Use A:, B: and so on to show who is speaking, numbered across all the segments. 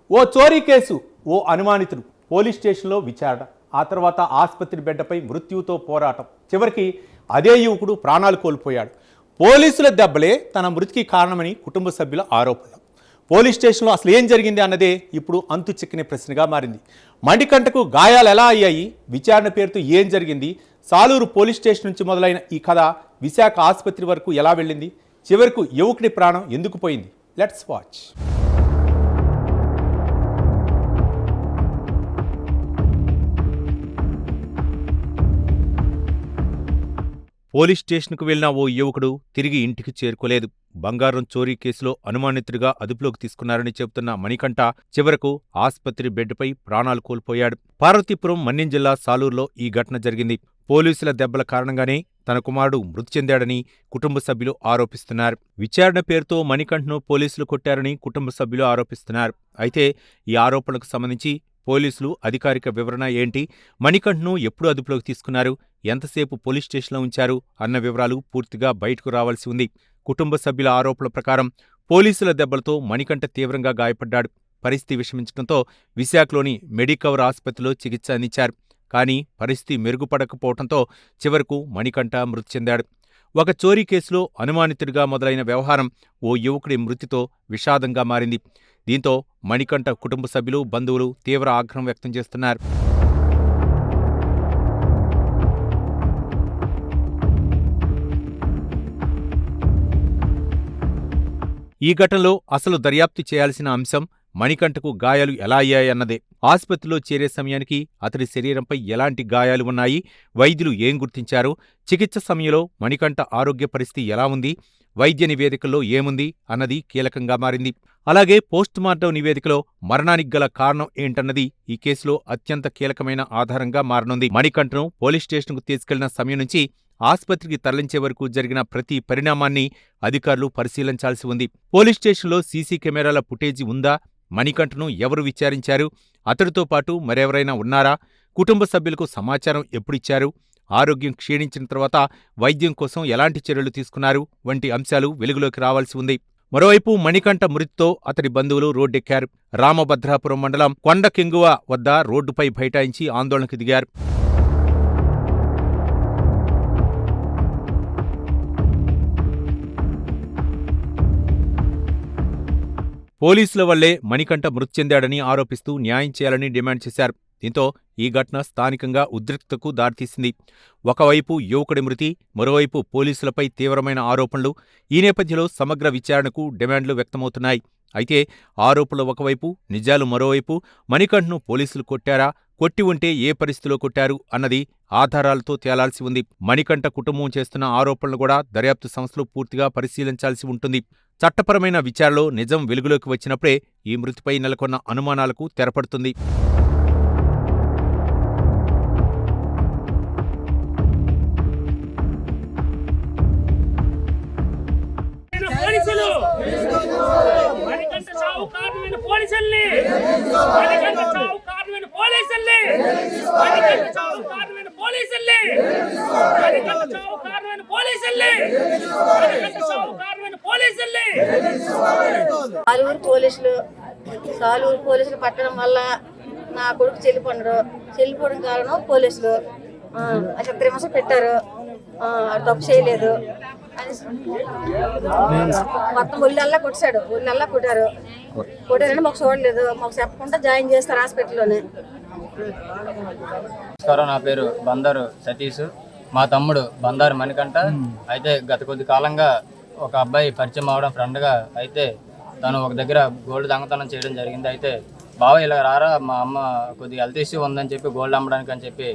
A: ఓ చోరీ కేసు, ఓ అనుమానితుడు పోలీస్ స్టేషన్లో విచారణ, ఆ తర్వాత ఆసుపత్రి బెడ్డపై మృత్యువుతో పోరాటం. చివరికి అదే యువకుడు ప్రాణాలు కోల్పోయాడు. పోలీసుల దెబ్బలే తన మృతికి కారణమని కుటుంబ సభ్యుల ఆరోపణ. పోలీస్ స్టేషన్లో అసలు ఏం జరిగింది అన్నదే ఇప్పుడు అంతు చిక్కని ప్రశ్నగా మారింది. మణికంఠకు గాయాలు ఎలా అయ్యాయి, విచారణ పేరుతో ఏం జరిగింది, సాలూరు పోలీస్ స్టేషన్ నుంచి మొదలైన ఈ కథ విశాఖ ఆసుపత్రి వరకు ఎలా వెళ్ళింది, చివరకు యువకుడి ప్రాణం ఎందుకు పోయింది? Let's watch. పోలీస్ స్టేషన్కు వెళ్లిన ఓ యువకుడు తిరిగి ఇంటికి చేరుకోలేదు. బంగారం చోరీ కేసులో అనుమానితుడిగా అదుపులోకి తీసుకున్నారని చెబుతున్న మణికంఠ చివరకు ఆసుపత్రి బెడ్పై ప్రాణాలు కోల్పోయాడు. పార్వతీపురం మన్యం జిల్లా సాలూరులో ఈ ఘటన జరిగింది. పోలీసుల దెబ్బల కారణంగానే తన కుమారుడు మృతి చెందాడని కుటుంబ సభ్యులు ఆరోపిస్తున్నారు. విచారణ పేరుతో మణికంఠను పోలీసులు కొట్టారని కుటుంబ సభ్యులు ఆరోపిస్తున్నారు. అయితే ఈ ఆరోపణలకు సంబంధించి పోలీసులు అధికారిక వివరణ ఏంటి, మణికంఠను ఎప్పుడు అదుపులోకి తీసుకున్నారు, ఎంతసేపు పోలీస్ స్టేషన్లో ఉంచారు అన్న వివరాలు పూర్తిగా బయటకు రావాల్సి ఉంది. కుటుంబ సభ్యుల ఆరోపణల ప్రకారం పోలీసుల దెబ్బలతో మణికంఠ తీవ్రంగా గాయపడ్డాడు. పరిస్థితి విషమించడంతో విశాఖలోని మెడికవర్ ఆసుపత్రిలో చికిత్స అందించారు. కానీ పరిస్థితి మెరుగుపడకపోవడంతో చివరకు మణికంఠ మృతి చెందాడు. ఒక చోరీ కేసులో అనుమానితుడిగా మొదలైన వ్యవహారం ఓ యువకుడి మృతితో విషాదంగా మారింది. దీంతో మణికంఠ కుటుంబ సభ్యులు, బంధువులు తీవ్ర ఆగ్రహం వ్యక్తం చేస్తున్నారు. ఈ ఘటనలో అసలు దర్యాప్తు చేయాల్సిన అంశం మణికంఠకు గాయాలు ఎలా అయ్యాయన్నదే. ఆసుపత్రిలో చేరే సమయానికి అతడి శరీరంపై ఎలాంటి గాయాలు ఉన్నాయి, వైద్యులు ఏం గుర్తించారు, చికిత్స సమయంలో మణికంఠ ఆరోగ్య పరిస్థితి ఎలా ఉంది, వైద్య నివేదికల్లో ఏముంది అన్నది కీలకంగా మారింది. అలాగే పోస్టుమార్టం నివేదికలో మరణానికి గల కారణం ఏంటన్నది ఈ కేసులో అత్యంత కీలకమైన ఆధారంగా మారనుంది. మణికంఠను పోలీస్ స్టేషన్కు తీసుకెళ్లిన సమయం నుంచి ఆసుపత్రికి తరలించే వరకు జరిగిన ప్రతి పరిణామాన్ని అధికారులు పరిశీలించాల్సి ఉంది. పోలీస్ స్టేషన్లో సీసీ కెమెరాల ఫుటేజీ ఉందా, మణికంఠను ఎవరు విచారించారు, అతడితో పాటు మరెవరైనా ఉన్నారా, కుటుంబ సభ్యులకు సమాచారం ఎప్పుడిచ్చారు, ఆరోగ్యం క్షీణించిన తర్వాత వైద్యం కోసం ఎలాంటి చర్యలు తీసుకున్నారు వంటి అంశాలు వెలుగులోకి రావాల్సి ఉంది. మరోవైపు మణికంఠ మృతితో అతడి బంధువులు రోడ్డెక్కారు. రామభద్రాపురం మండలం కొండకెంగువ వద్ద రోడ్డుపై బైఠాయించి ఆందోళనకు దిగారు. పోలీసుల వల్లే మణికంఠ మృతి చెందాడని ఆరోపిస్తూ న్యాయం చేయాలని డిమాండ్ చేశారు. దీంతో ఈ ఘటన స్థానికంగా ఉద్రిక్తతకు దారితీసింది. ఒకవైపు యువకుడి మృతి, మరోవైపు పోలీసులపై తీవ్రమైన ఆరోపణలు. ఈ నేపథ్యంలో సమగ్ర విచారణకు డిమాండ్లు వ్యక్తమవుతున్నాయి. అయితే ఆరోపణలు ఒకవైపు, నిజాలు మరోవైపు. మణికంఠను పోలీసులు కొట్టారా, కొట్టి ఉంటే ఏ పరిస్థితిలో కొట్టారు అన్నది ఆధారాలతో తేలాల్సి ఉంది. మణికంఠ కుటుంబం చేస్తున్న ఆరోపణలు కూడా దర్యాప్తు సంస్థలు పూర్తిగా పరిశీలించాల్సి ఉంటుంది. చట్టపరమైన విచారణలో నిజం వెలుగులోకి వచ్చినప్పుడే ఈ మృతిపై నెలకొన్న అనుమానాలకు తెరపడుతుంది.
B: సాలూరు పోలీసులు పట్టడం వల్ల నా కొడుకు చెల్లిపోవడం కారణం పోలీసులు. అసలు 3 మాసాలు పెట్టారు, తప్పు చేయలేదు అని మొత్తం ఒళ్ళల్లా కొట్టారు. కొట్టారని మాకు చూడలేదు, మాకు చెప్పకుండా జాయిన్ చేస్తారు హాస్పిటల్లోనే.
C: నమస్కారం, నా పేరు బందారు సతీష్. మా తమ్ముడు బందారు మణికంఠ. అయితే గత కొద్ది కాలంగా ఒక అబ్బాయి పరిచయం అవడం ఫ్రెండ్గా, అయితే తను ఒక దగ్గర గోల్డ్ దొంగతనం చేయడం జరిగింది. అయితే బావ ఇలా రారా, మా అమ్మ కొద్దిగా హెల్త్ ఇష్యూ ఉందని చెప్పి గోల్డ్ అమ్మడానికి అని చెప్పి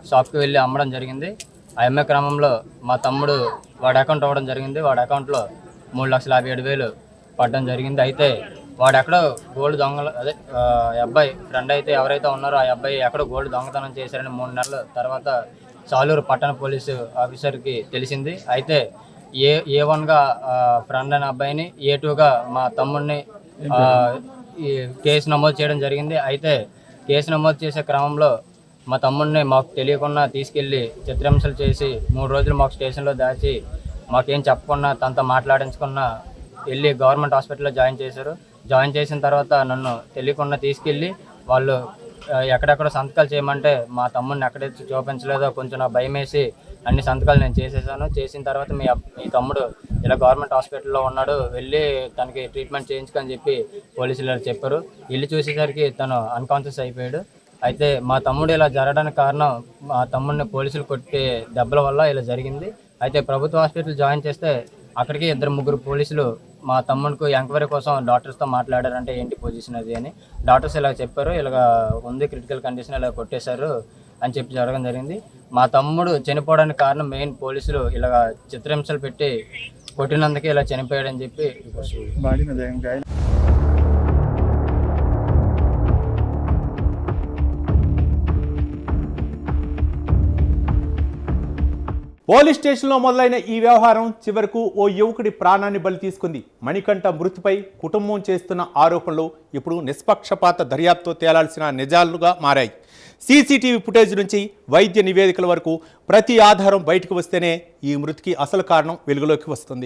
C: షాప్కి వెళ్ళి అమ్మడం జరిగింది. ఆ అమ్మే క్రమంలో మా తమ్ముడు వాడి అకౌంట్ అవ్వడం జరిగింది. వాడి అకౌంట్లో 3,57,000 పడడం జరిగింది. అయితే వాడు ఎక్కడో గోల్డ్ దొంగలు అబ్బాయి ఫ్రెండ్ అయితే ఎవరైతే ఉన్నారో ఆ అబ్బాయి ఎక్కడో గోల్డ్ దొంగతనం చేశారని 3 నెలల తర్వాత సాలూరు పట్టణ పోలీసు ఆఫీసర్కి తెలిసింది. అయితే A1గా ఫ్రెండ్ అనే అబ్బాయిని, A2గా మా తమ్ముడిని ఈ కేసు నమోదు చేయడం జరిగింది. అయితే కేసు నమోదు చేసే క్రమంలో మా తమ్ముడిని మాకు తెలియకుండా తీసుకెళ్ళి చిత్రహింసలు చేసి 3 రోజులు మాకు స్టేషన్లో దాచి మాకేం చెప్పకుండా తనతో మాట్లాడించకుండా వెళ్ళి గవర్నమెంట్ హాస్పిటల్లో జాయిన్ చేశారు. జాయిన్ చేసిన తర్వాత నన్ను తెలియకుండా తీసుకెళ్ళి వాళ్ళు ఎక్కడెక్కడ సంతకాలు చేయమంటే మా తమ్ముడిని ఎక్కడైతే చూపించలేదో కొంచెం నా భయం వేసి అన్ని సంతకాలు నేను చేసేసాను. చేసిన తర్వాత మీ తమ్ముడు ఇలా గవర్నమెంట్ హాస్పిటల్లో ఉన్నాడు, వెళ్ళి తనకి ట్రీట్మెంట్ చేయించుకొని చెప్పి పోలీసులు చెప్పారు. వెళ్ళి చూసేసరికి తను అన్కాన్షియస్ అయిపోయాడు. అయితే మా తమ్ముడు ఇలా జరగడానికి కారణం మా తమ్ముడిని పోలీసులు కొట్టే దెబ్బల వల్ల ఇలా జరిగింది. అయితే ప్రభుత్వ హాస్పిటల్ జాయిన్ చేస్తే అక్కడికి 2-3 పోలీసులు మా తమ్ముడికి ఎంక్వైరీ కోసం డాక్టర్స్తో మాట్లాడారంటే ఏంటి పొజిషన్ అది అని. డాక్టర్స్ ఇలా చెప్పారు, ఇలాగ ఉంది క్రిటికల్ కండిషన్, ఇలా కొట్టేశారు అని చెప్పి జరగడం జరిగింది. మా తమ్ముడు చనిపోవడానికి కారణం మెయిన్ పోలీసులు ఇలాగ చిత్రహింసలు పెట్టి కొట్టినందుకే ఇలా చనిపోయాడని చెప్పి
A: పోలీస్ స్టేషన్లో మొదలైన ఈ వ్యవహారం చివరకు ఓ యువకుడి ప్రాణాన్ని బలి తీసుకుంది. మణికంఠ మృతిపై కుటుంబం చేస్తున్న ఆరోపణలు ఇప్పుడు నిష్పక్షపాత దర్యాప్తుతో తేలాల్సిన నిజాలుగా మారాయి. సీసీటీవీ ఫుటేజ్ నుంచి వైద్య నివేదికల వరకు ప్రతి ఆధారం బయటకు వస్తేనే ఈ మృతికి అసలు కారణం వెలుగులోకి వస్తుంది.